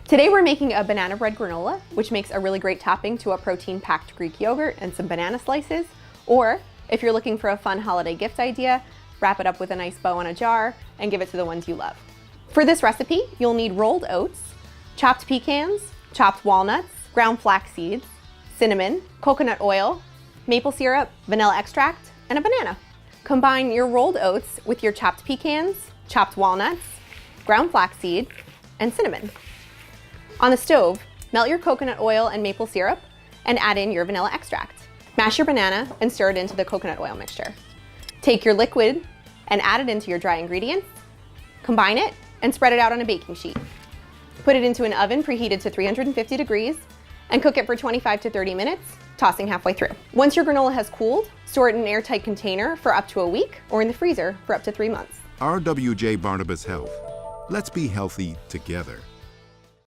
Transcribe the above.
Today we're making a banana bread granola, which makes a really great topping to a protein-packed Greek yogurt and some banana slices. Or, if you're looking for a fun holiday gift idea, wrap it up with a nice bow on a jar and give it to the ones you love. For this recipe, you'll need rolled oats, chopped pecans, chopped walnuts, ground flax seeds, cinnamon, coconut oil, maple syrup, vanilla extract, and a banana. Combine your rolled oats with your chopped pecans, chopped walnuts, ground flaxseed, and cinnamon. On the stove, melt your coconut oil and maple syrup and add in your vanilla extract. Mash your banana and stir it into the coconut oil mixture. Take your liquid and add it into your dry ingredients, combine it, and spread it out on a baking sheet. Put it into an oven preheated to 350 degrees and cook it for 25 to 30 minutes, tossing halfway through. Once your granola has cooled, store it in an airtight container for up to a week or in the freezer for up to 3 months. RWJBarnabas Health. Let's be healthy together.